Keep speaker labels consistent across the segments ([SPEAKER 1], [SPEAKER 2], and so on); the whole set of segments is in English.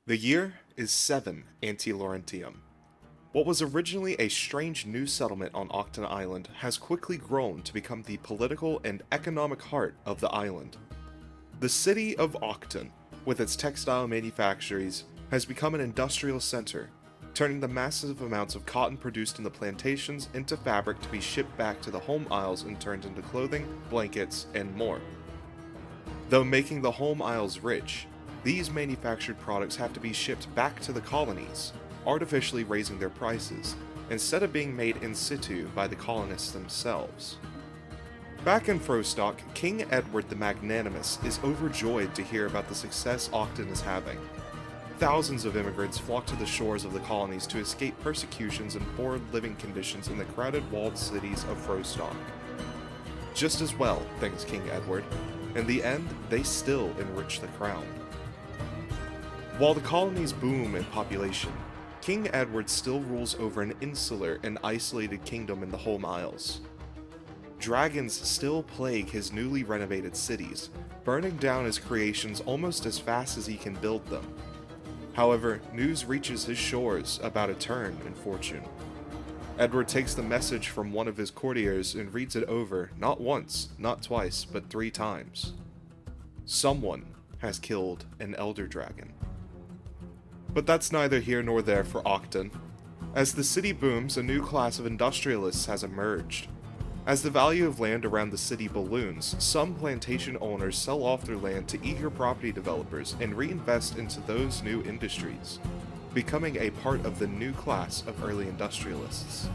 [SPEAKER 1] The year is 7 Ante-Laurentium. What was originally a strange new settlement on Auckton Island has quickly grown to become the political and economic heart of the island. The city of Auckton, with its textile manufactories, has become an industrial center, turning the massive amounts of cotton produced in the plantations into fabric to be shipped back to the home isles and turned into clothing, blankets, and more. Though making the home isles rich, these manufactured products have to be shipped back to the colonies, artificially raising their prices, instead of being made in situ by the colonists themselves. Back in Frostock, King Edward the Magnanimous is overjoyed to hear about the success Auckton is having. Thousands of immigrants flock to the shores of the colonies to escape persecutions and poor living conditions in the crowded walled cities of Frostock. Just as well, thinks King Edward. In the end, they still enrich the crown. While the colonies boom in population, King Edward still rules over an insular and isolated kingdom in the Home Isles. Dragons still plague his newly renovated cities, burning down his creations almost as fast as he can build them. However, news reaches his shores about a turn in fortune. Edward takes the message from one of his courtiers and reads it over not once, not twice, but 3 times. Someone has killed an elder dragon. But that's neither here nor there for Auckton. As the city booms, a new class of industrialists has emerged. As the value of land around the city balloons, some plantation owners sell off their land to eager property developers and reinvest into those new industries, becoming a part of the new class of early industrialists.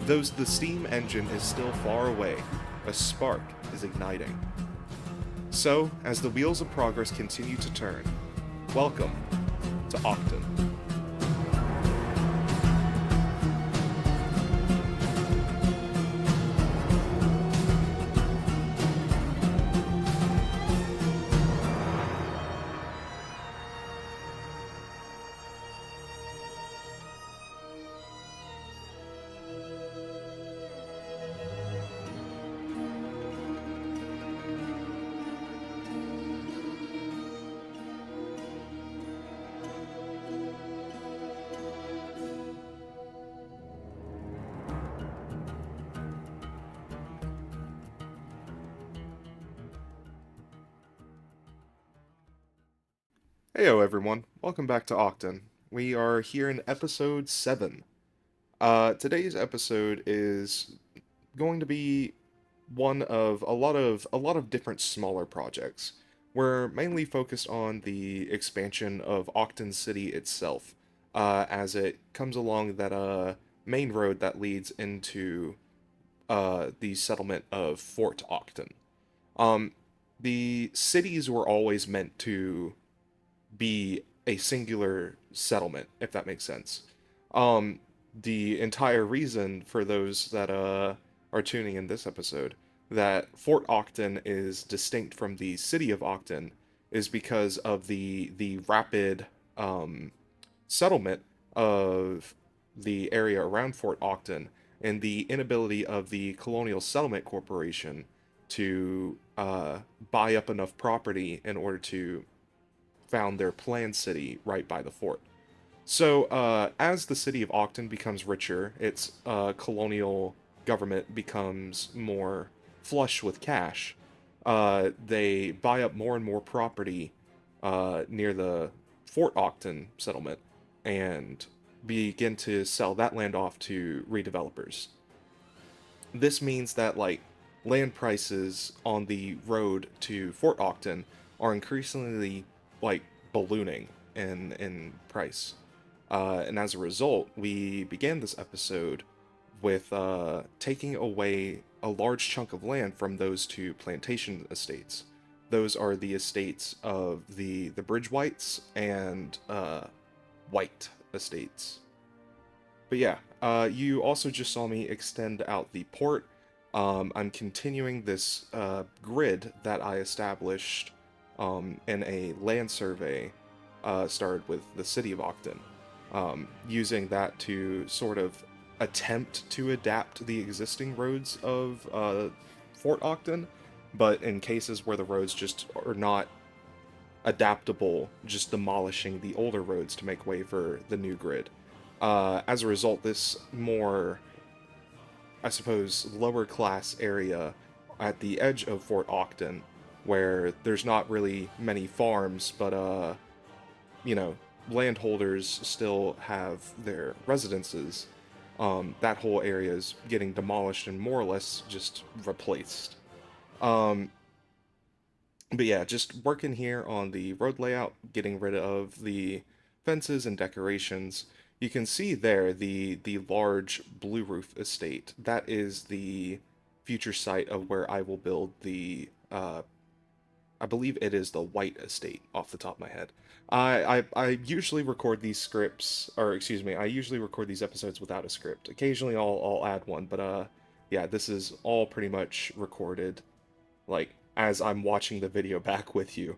[SPEAKER 1] Though the steam engine is still far away, a spark is igniting. So, as the wheels of progress continue to turn, welcome to Auckton. Heyo everyone, welcome back to Auckton. We are here in episode 7. Today's episode is going to be one of a lot of different smaller projects. We're mainly focused on the expansion of Auckton City itself, as it comes along that main road that leads into the settlement of Fort Auckton. Um, the cities were always meant to be a singular settlement, if that makes sense. Um, the entire reason for those that are tuning in this episode that Fort Auckton is distinct from the city of Auckton is because of the rapid settlement of the area around Fort Auckton and the inability of the Colonial Settlement Corporation to buy up enough property in order to found their planned city right by the fort. So, as the city of Auckton becomes richer, its colonial government becomes more flush with cash. They buy up more and more property near the Fort Auckton settlement and begin to sell that land off to redevelopers. This means that, like, land prices on the road to Fort Auckton are increasingly, like, ballooning in price. And as a result, we began this episode with taking away a large chunk of land from those 2 plantation estates. Those are the estates of the Bridge Whites and White estates. But yeah, you also just saw me extend out the port. I'm continuing this grid that I established in a land survey started with the city of Auckton, using that to sort of attempt to adapt the existing roads of Fort Auckton, but in cases where the roads just are not adaptable, just demolishing the older roads to make way for the new grid. As a result, this more, I suppose, lower class area at the edge of Fort Auckton, where there's not really many farms, but you know, landholders still have their residences. That whole area is getting demolished and more or less just replaced. Um, but yeah, just working here on the road layout, getting rid of the fences and decorations. You can see there the large blue roof estate. That is the future site of where I will build the I believe it is the white estate off the top of my head. I usually record these scripts, or excuse me, I usually record these episodes without a script. Occasionally I'll add one, but yeah, this is all pretty much recorded like as I'm watching the video back with you.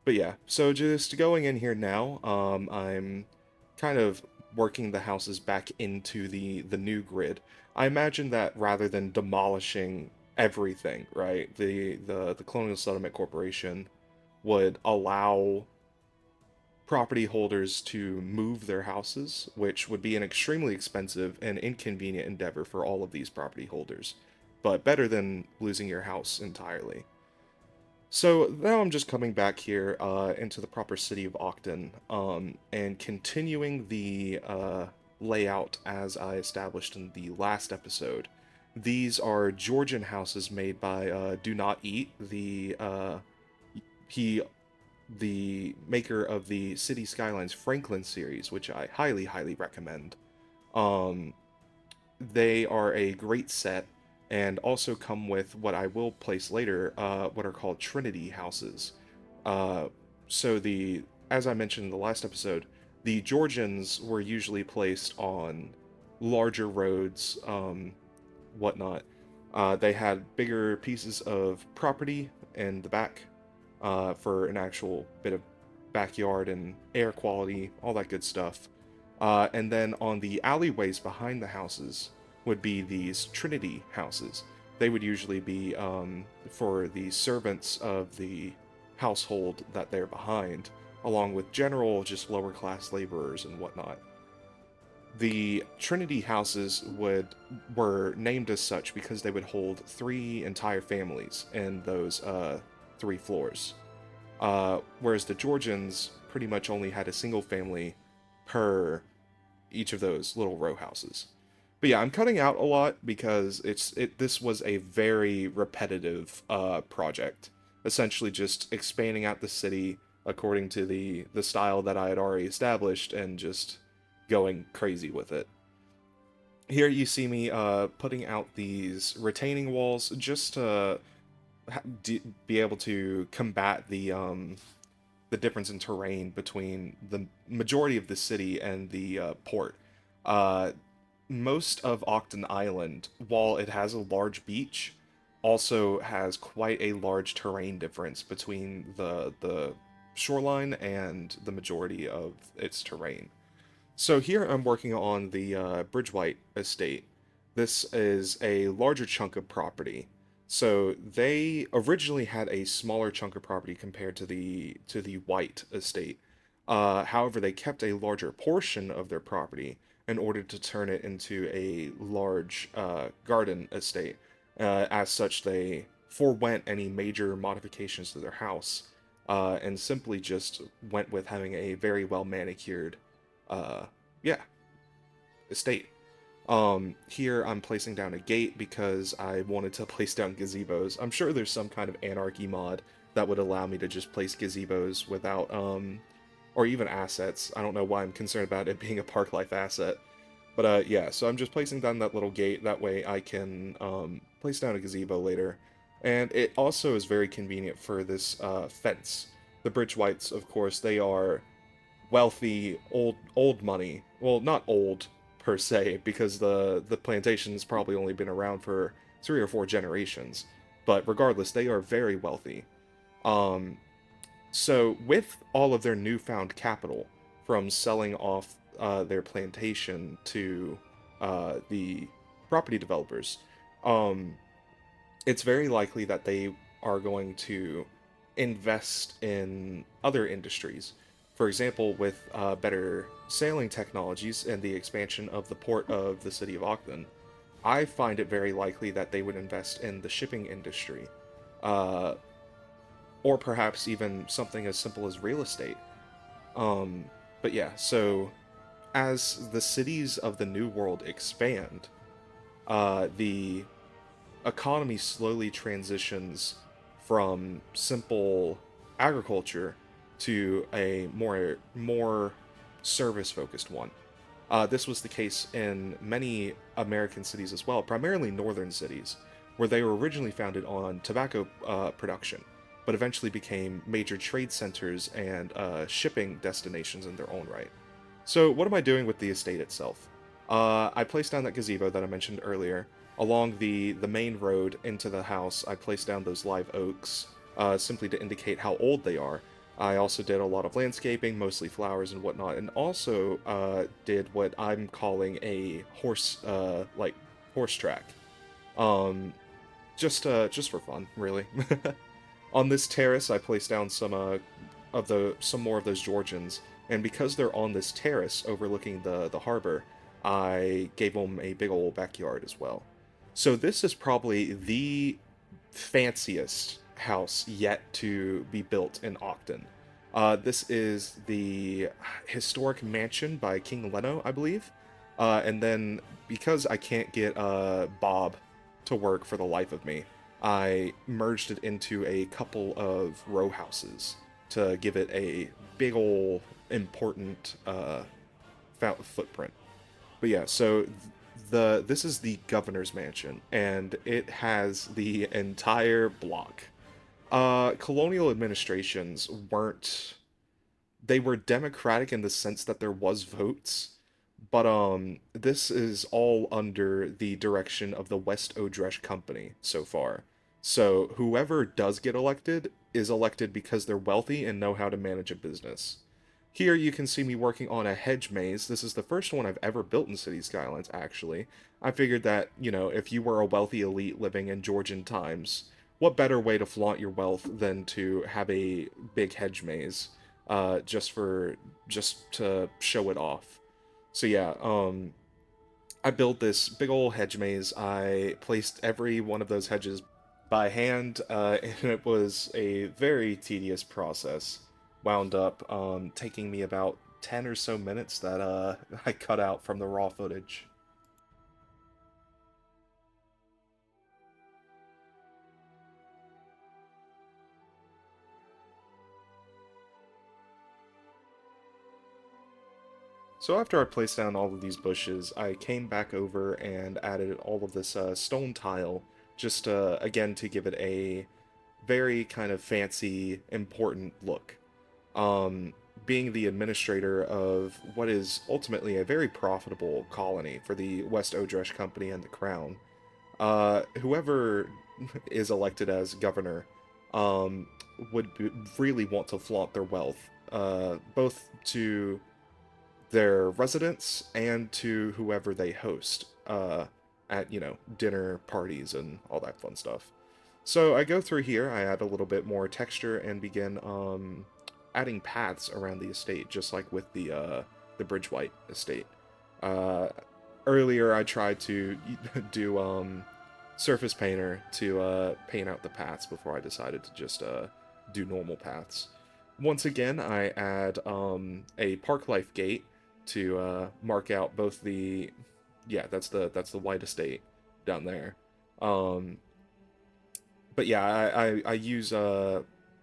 [SPEAKER 1] But yeah, so just going in here now, I'm kind of working the houses back into the new grid. I imagine that rather than demolishing everything, right, the Colonial Settlement Corporation would allow property holders to move their houses, which would be an extremely expensive and inconvenient endeavor for all of these property holders, but better than losing your house entirely. So now I'm just coming back here into the proper city of Auckton and continuing the layout as I established in the last episode. These are Georgian houses made by Do Not Eat, he the maker of the City Skylines Franklin series, which I highly highly recommend. Um, they are a great set and also come with what I will place later, what are called Trinity houses. Uh, so as I mentioned in the last episode, the Georgians were usually placed on larger roads, whatnot. They had bigger pieces of property in the back for an actual bit of backyard and air quality, all that good stuff. And then on the alleyways behind the houses would be these Trinity houses. They would usually be for the servants of the household that they're behind, along with general, just lower class laborers and whatnot. The Trinity houses were named as such because they would hold three entire families in those three floors. Whereas the Georgians pretty much only had a single family per each of those little row houses. But yeah, I'm cutting out a lot because this was a very repetitive project. Essentially just expanding out the city according to the style that I had already established and just going crazy with it. Here you see me putting out these retaining walls just to be able to combat the difference in terrain between the majority of the city and the port. Uh, Most of Auckton Island, while it has a large beach, also has quite a large terrain difference between the shoreline and the majority of its terrain. So here I'm working on the Bridgewhite estate. This is a larger chunk of property. So they originally had a smaller chunk of property compared to the White estate. However, they kept a larger portion of their property in order to turn it into a large garden estate. As such, they forewent any major modifications to their house and simply just went with having a very well manicured uh, yeah, estate. Here I'm placing down a gate because I wanted to place down gazebos. I'm sure there's some kind of anarchy mod that would allow me to just place gazebos without, or even assets. I don't know why I'm concerned about it being a park life asset. But yeah, so I'm just placing down that little gate. That way I can place down a gazebo later. And it also is very convenient for this fence. The Bridge Whites, of course, they are wealthy old money. Well, not old per se, because the plantation's probably only been around for 3 or 4 generations. But regardless, they are very wealthy. Um, so with all of their newfound capital from selling off their plantation to the property developers, um, it's very likely that they are going to invest in other industries. For example, with better sailing technologies and the expansion of the port of the city of Auckland, I find it very likely that they would invest in the shipping industry, uh, or perhaps even something as simple as real estate. Um, but yeah, so as the cities of the New World expand, the economy slowly transitions from simple agriculture to a more service focused one. This was the case in many American cities as well, primarily northern cities, where they were originally founded on tobacco production, but eventually became major trade centers and shipping destinations in their own right. So, what am I doing with the estate itself? I placed down that gazebo that I mentioned earlier. Along the main road into the house, I placed down those live oaks, simply to indicate how old they are. I also did a lot of landscaping, mostly flowers and whatnot, and also did what I'm calling a horse track. Um, just for fun, really. On this terrace, I placed down some more of those Georgians, and because they're on this terrace overlooking the harbor, I gave them a big old backyard as well. So this is probably the fanciest house yet to be built in Auckton. This is the historic mansion by King Leno, I believe. And then because I can't get Bob to work for the life of me, I merged it into a couple of row houses to give it a big ol' important footprint. But yeah, so the this is the governor's mansion, and it has the entire block. Colonial administrations weren't they were democratic in the sense that there was votes, but this is all under the direction of the West Odresh Company so far. So whoever does get elected is elected because they're wealthy and know how to manage a business. Here you can see me working on a hedge maze. This is the first one I've ever built in City Skylines, actually. I figured that, if you were a wealthy elite living in Georgian times, what better way to flaunt your wealth than to have a big hedge maze, just to show it off. So yeah, I built this big old hedge maze. I placed every one of those hedges by hand, and it was a very tedious process. Wound up taking me about 10 or so minutes that I cut out from the raw footage. So after I placed down all of these bushes, I came back over and added all of this stone tile, just again to give it a very kind of fancy, important look. Um, Being the administrator of what is ultimately a very profitable colony for the West Odresh Company and the Crown, whoever is elected as governor um, really want to flaunt their wealth, both to their residents and to whoever they host at, dinner parties and all that fun stuff. So I go through here, I add a little bit more texture and begin adding paths around the estate, just like with the Bridgewhite estate. Uh, Earlier, I tried to do surface painter to paint out the paths before I decided to just do normal paths. Once again, I add a park life gate to mark out both the yeah, that's the white estate down there. Um, but yeah, I use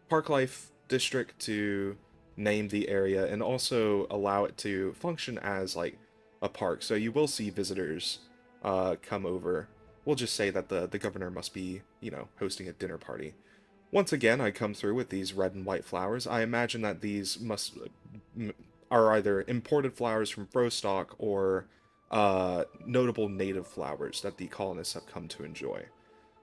[SPEAKER 1] Park Life District to name the area and also allow it to function as like a park. So you will see visitors come over. We'll just say that the governor must be, hosting a dinner party. Once again, I come through with these red and white flowers. I imagine that these are either imported flowers from Frostock or notable native flowers that the colonists have come to enjoy.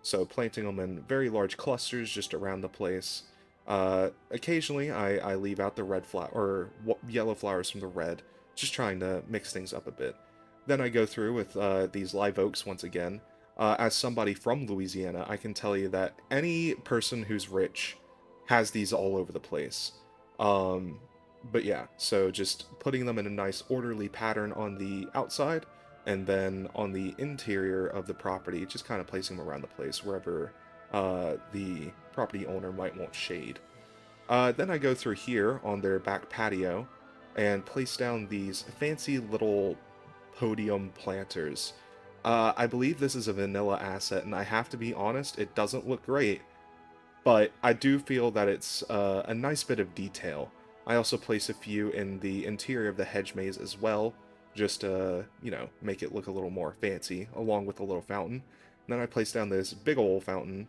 [SPEAKER 1] So planting them in very large clusters just around the place. Occasionally, I leave out the red flower or yellow flowers from the red, just trying to mix things up a bit. Then I go through with these live oaks once again. As somebody from Louisiana, I can tell you that any person who's rich has these all over the place. Um, but yeah, so just putting them in a nice orderly pattern on the outside, and then on the interior of the property, just kind of placing them around the place wherever the property owner might want shade. Then I go through here on their back patio and place down these fancy little podium planters. I believe this is a vanilla asset, and I have to be honest, it doesn't look great, but I do feel that it's a nice bit of detail. I also place a few in the interior of the hedge maze as well, just to, make it look a little more fancy, along with a little fountain. And then I place down this big old fountain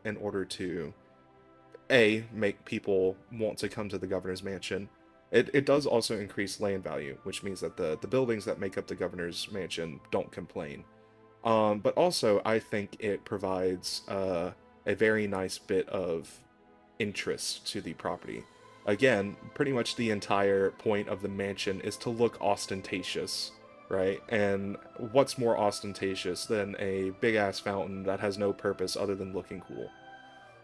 [SPEAKER 1] in order to make people want to come to the governor's mansion. It does also increase land value, which means that the buildings that make up the governor's mansion don't complain. But also, I think it provides a very nice bit of interest to the property. Again, pretty much the entire point of the mansion is to look ostentatious, right? And what's more ostentatious than a big ass fountain that has no purpose other than looking cool?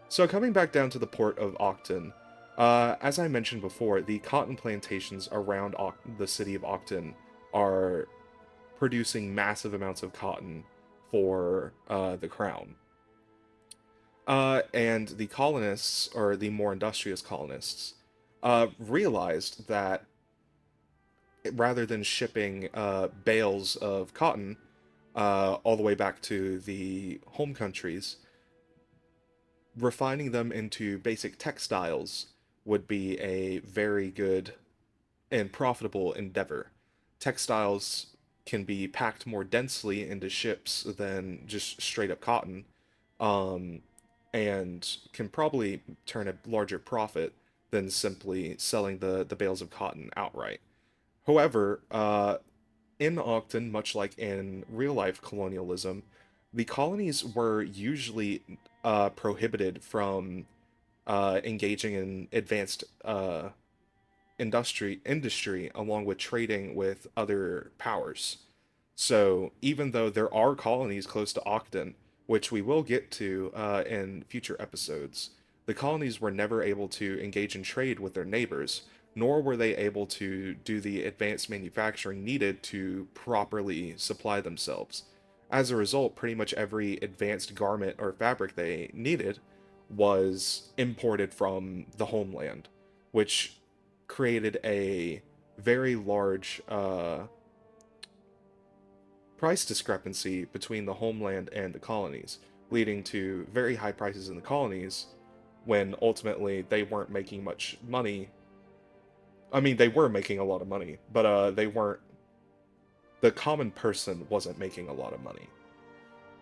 [SPEAKER 1] So coming back down to the port of Auckton, as I mentioned before, the cotton plantations around the city of Auckton are producing massive amounts of cotton for the crown. And the colonists, or the more industrious colonists, realized that rather than shipping bales of cotton all the way back to the home countries, refining them into basic textiles would be a very good and profitable endeavor. Textiles can be packed more densely into ships than just straight up cotton, um, and can probably turn a larger profit than simply selling the bales of cotton outright. However, in Auckton, much like in real life colonialism, the colonies were usually prohibited from engaging in advanced industry along with trading with other powers. So even though there are colonies close to Ogden, which we will get to in future episodes, the colonies were never able to engage in trade with their neighbors, nor were they able to do the advanced manufacturing needed to properly supply themselves. As a result, pretty much every advanced garment or fabric they needed was imported from the homeland, which created a very large price discrepancy between the homeland and the colonies, leading to very high prices in the colonies when ultimately they weren't making much money. I mean, they were making a lot of money, but they weren't. The common person wasn't making a lot of money.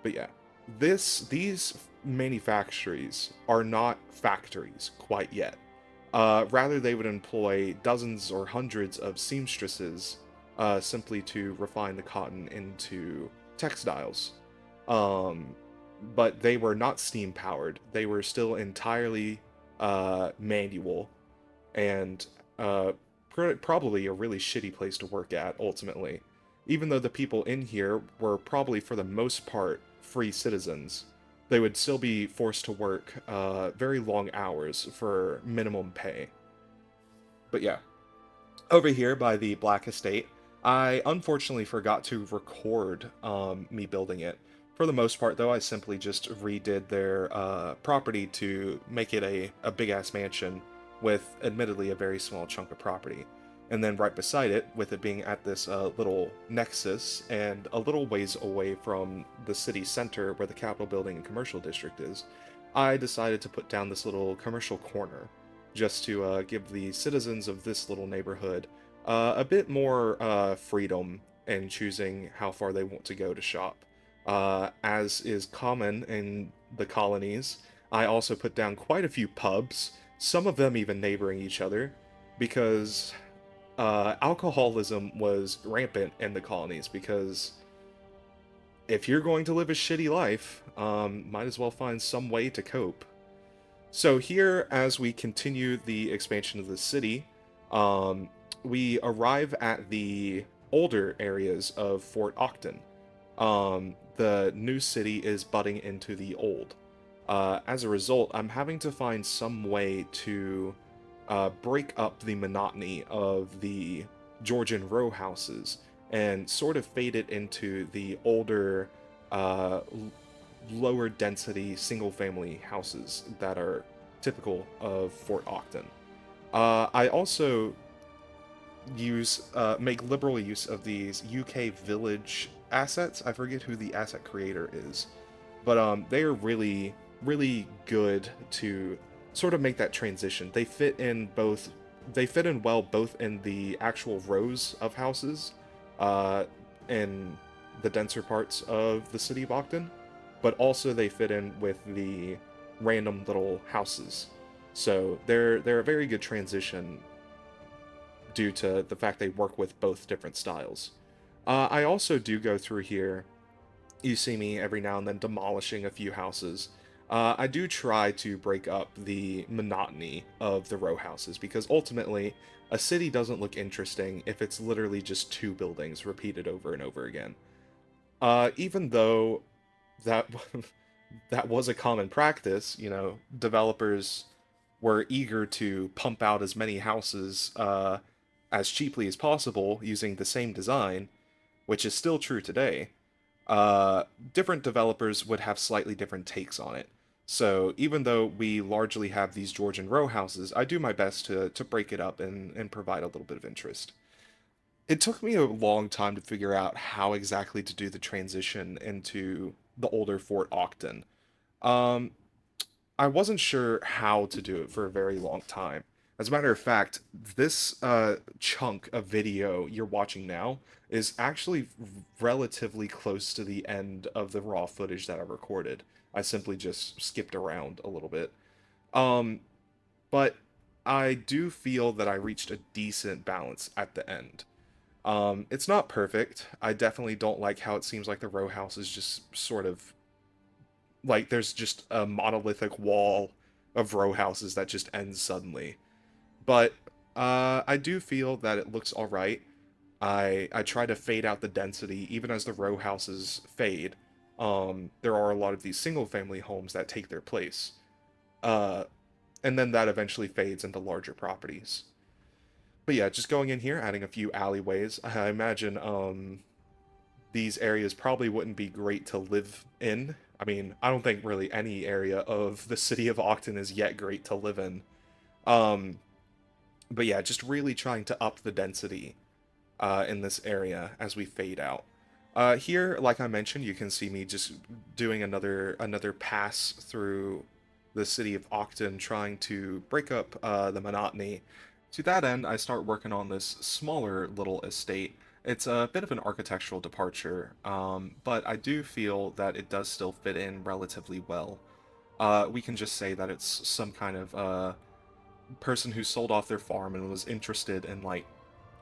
[SPEAKER 1] But yeah, these manufactories are not factories quite yet. Rather, they would employ dozens or hundreds of seamstresses simply to refine the cotton into textiles. Um, but they were not steam powered. They were still entirely manual, and probably a really shitty place to work at ultimately. Even though the people in here were probably for the most part free citizens, they would still be forced to work very long hours for minimum pay. But yeah, over here by the Black Estate, I unfortunately forgot to record me building it. For the most part, though, I simply just redid their property to make it a big ass mansion with admittedly a very small chunk of property. And then right beside it, with it being at this little nexus and a little ways away from the city center where the Capitol building and commercial district is, I decided to put down this little commercial corner just to give the citizens of this little neighborhood a bit more freedom in choosing how far they want to go to shop. As is common in the colonies, I also put down quite a few pubs, some of them even neighboring each other, because alcoholism was rampant in the colonies. Because if you're going to live a shitty life, might as well find some way to cope. So here, as we continue the expansion of the city, um, we arrive at the older areas of Fort Ogden. The new city is butting into the old. As a result, I'm having to find some way to break up the monotony of the Georgian row houses and sort of fade it into the older, lower density single family houses that are typical of Fort Auckton. I also make liberal use of these UK village assets. I forget who the asset creator is, but they are really good to sort of make that transition. They fit in well both in the actual rows of houses, uh, in the denser parts of the city of Ogden, but also they fit in with the random little houses. So they're a very good transition due to the fact they work with both different styles. I also do go through here. You see me every now and then demolishing a few houses. I do try to break up the monotony of the row houses because ultimately, a city doesn't look interesting if it's literally just two buildings repeated over and over again. Even though that that was a common practice, developers were eager to pump out as many houses as cheaply as possible using the same design, which is still true today. uh, Different developers would have slightly different takes on it. So even though we largely have these Georgian row houses, I do my best to break it up and provide a little bit of interest. It took me a long time to figure out how exactly to do the transition into the older Fort Ogden. Um, I wasn't sure how to do it for a very long time. As a matter of fact, this chunk of video you're watching now is actually relatively close to the end of the raw footage that I recorded. I simply just skipped around a little bit. Um, but I do feel that I reached a decent balance at the end. It's not perfect. I definitely don't like how it seems like the row house is just sort of like there's just a monolithic wall of row houses that just ends suddenly. But I do feel that it looks all right. I try to fade out the density even as the row houses fade. There are a lot of these single family homes that take their place, uh, and then that eventually fades into larger properties. But yeah, just going in here, adding a few alleyways. I imagine these areas probably wouldn't be great to live in. I mean, I don't think really any area of the city of Auckton is yet great to live in. Um, but yeah, just really trying to up the density in this area as we fade out. Here, like I mentioned, you can see me just doing another pass through the city of Auckton, trying to break up the monotony. To that end, I start working on this smaller little estate. It's a bit of an architectural departure, but I do feel that it does still fit in relatively well. We can just say that it's some kind of person who sold off their farm and was interested in like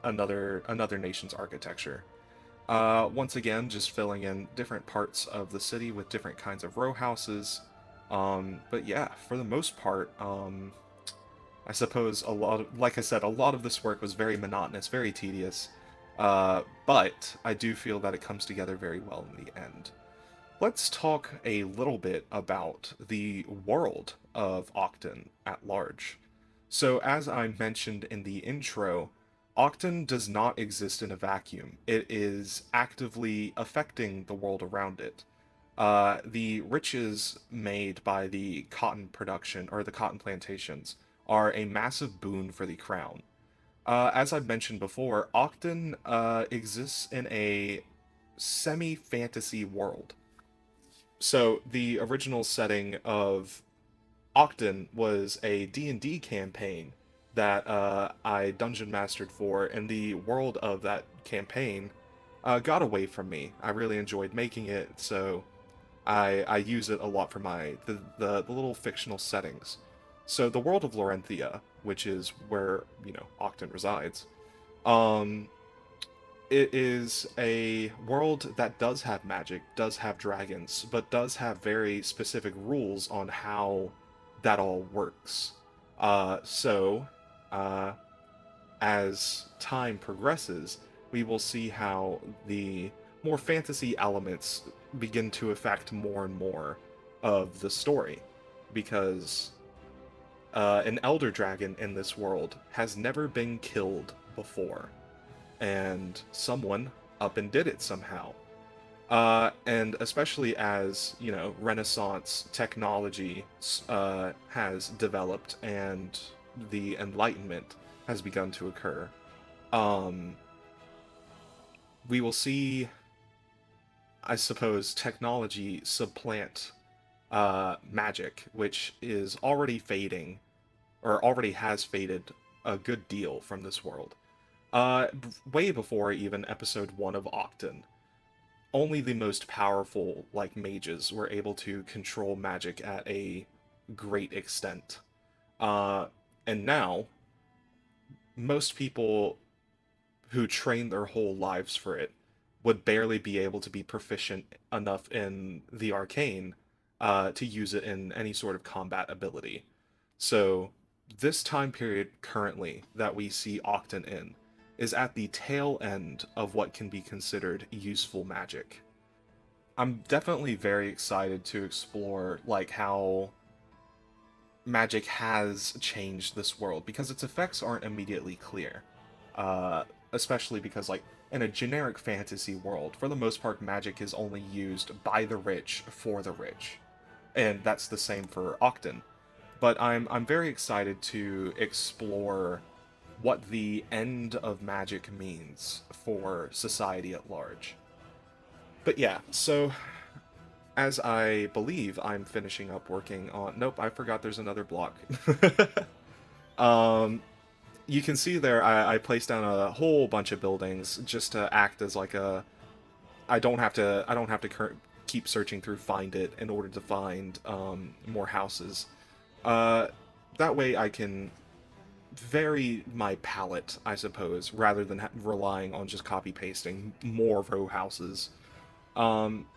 [SPEAKER 1] another nation's architecture. Once again, just filling in different parts of the city with different kinds of row houses. But yeah, for the most part, I suppose like I said, a lot of this work was very monotonous, very tedious. But I do feel that it comes together very well in the end. Let's talk a little bit about the world of Octon at large. So, as I mentioned in the intro, Octon does not exist in a vacuum. It is actively affecting the world around it. The riches made by the cotton production or the cotton plantations are a massive boon for the crown. As I've mentioned before, Octon exists in a semi fantasy world. So, the original setting of Octon was a D&D campaign that I dungeon mastered for, and the world of that campaign got away from me. I really enjoyed making it, so I use it a lot for the little fictional settings. So the world of Laurenthia, which is where Octon resides, um, it is a world that does have magic, does have dragons, but does have very specific rules on how that all works. So, uh, as time progresses, we will see how the more fantasy elements begin to affect more and more of the story. because an elder dragon in this world has never been killed before, and someone up and did it somehow. And especially as, Renaissance technology has developed and the Enlightenment has begun to occur, um, we will see, I suppose, technology supplant magic, which is already fading, or already has faded a good deal from this world. Way before even episode 1 of Auckton, only the most powerful, like, mages were able to control magic at a great extent. Uh, and now, most people who train their whole lives for it would barely be able to be proficient enough in the arcane to use it in any sort of combat ability. So, this time period currently that we see Octon in is at the tail end of what can be considered useful magic. I'm definitely very excited to explore like how magic has changed this world because its effects aren't immediately clear. Uh, Especially because like in a generic fantasy world, for the most part magic is only used by the rich for the rich. And that's the same for Octon. But I'm very excited to explore what the end of magic means for society at large. But yeah, so as I believe I'm finishing up working on. Nope, I forgot there's another block. um, you can see there I placed down a whole bunch of buildings just to act as like a. I don't have to keep searching through find it in order to find more houses. Uh, that way I can vary my palette, I suppose, rather than relying on just copy pasting more row houses. Um,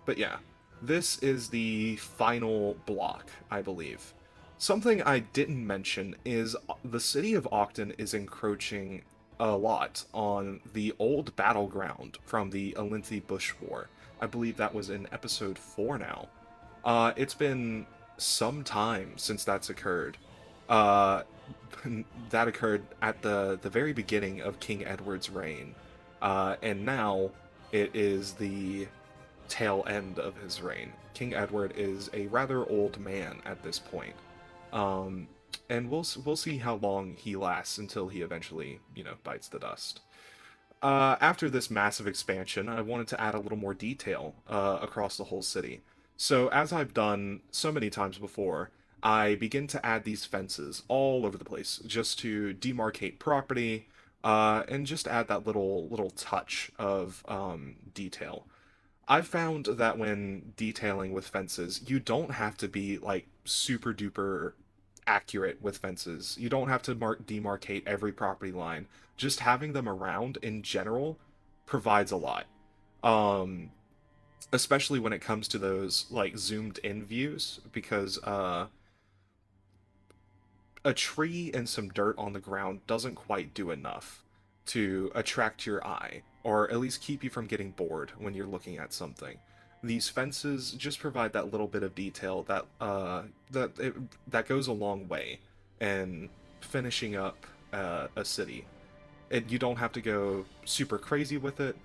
[SPEAKER 1] But yeah, this is the final block, I believe. Something I didn't mention is the city of Auckton is encroaching a lot on the old battleground from the Alinthi Bush War. I believe that was in episode 4 now. It's been some time since that's occurred. Uh, that occurred at the very beginning of King Edward's reign. And now it is the tail end of his reign. King Edward is a rather old man at this point, um, and we'll see how long he lasts until he eventually bites the dust. After this massive expansion, I wanted to add a little more detail across the whole city. So as I've done so many times before, I begin to add these fences all over the place just to demarcate property and just add that little touch of detail. I've found that when detailing with fences, you don't have to be like super duper accurate with fences. You don't have to demarcate every property line. Just having them around in general provides a lot. Um, Especially when it comes to those like zoomed in views because a tree and some dirt on the ground doesn't quite do enough to attract your eye, or at least keep you from getting bored when you're looking at something. These fences just provide that little bit of detail that goes a long way in finishing up a city. And you don't have to go super crazy with it,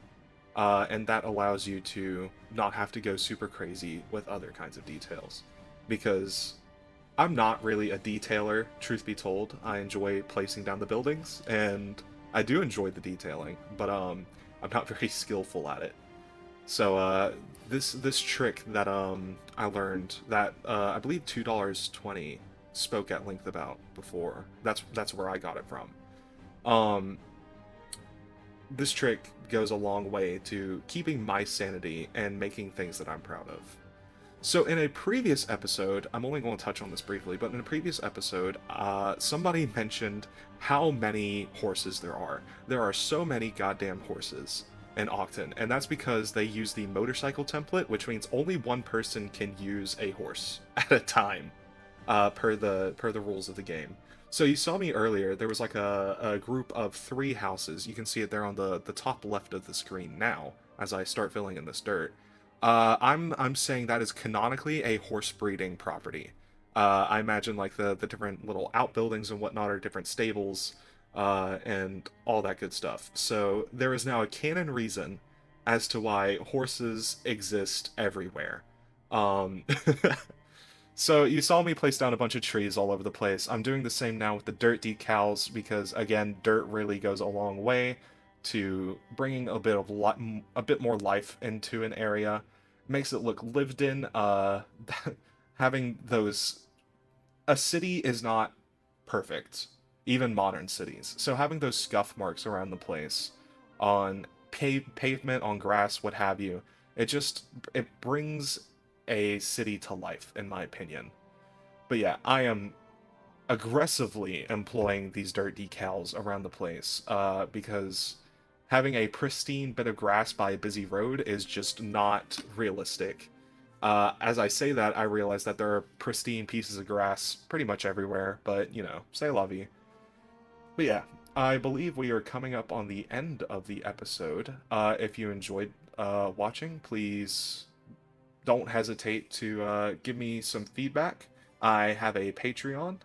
[SPEAKER 1] and that allows you to not have to go super crazy with other kinds of details, because I'm not really a detailer, truth be told. I enjoy placing down the buildings, and I do enjoy the detailing, but I'm not very skillful at it. So this trick that I learned that I believe $2.20 spoke at length about before. That's where I got it from. Um, this trick goes a long way to keeping my sanity and making things that I'm proud of. So, in a previous episode, I'm only going to touch on this briefly, but in a previous episode, somebody mentioned how many horses there are. There are so many goddamn horses in Auckton, and that's because they use the motorcycle template, which means only one person can use a horse at a time, per the rules of the game. So you saw me earlier. There was like a group of 3 houses. You can see it there on the top left of the screen now as I start filling in this dirt. I'm saying that is canonically a horse breeding property. I imagine like the different little outbuildings and whatnot are different stables, and all that good stuff. So there is now a canon reason as to why horses exist everywhere. Um, so you saw me place down a bunch of trees all over the place. I'm doing the same now with the dirt decals because again, dirt really goes a long way to bringing a bit more life into an area. Makes it look lived in. Having those a city is not perfect, even modern cities. So having those scuff marks around the place, on pavement, on grass, what have you, it brings a city to life, in my opinion. But yeah, I am aggressively employing these dirt decals around the place because having a pristine bit of grass by a busy road is just not realistic. As I say that, I realize that there are pristine pieces of grass pretty much everywhere, but you know, say la vie. But yeah, I believe we are coming up on the end of the episode. If you enjoyed watching, please don't hesitate to give me some feedback. I have a Patreon.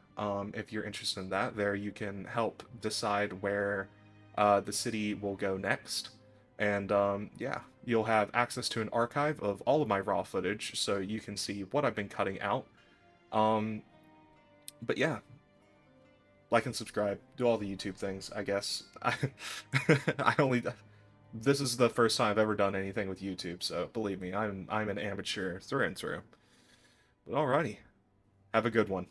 [SPEAKER 1] If you're interested in that, there you can help decide where the city will go next. And yeah, you'll have access to an archive of all of my raw footage so you can see what I've been cutting out. Um, but yeah, like and subscribe, do all the YouTube things, I guess. I only this is the first time I've ever done anything with YouTube, so believe me, I'm an amateur through and through. But alrighty, have a good one.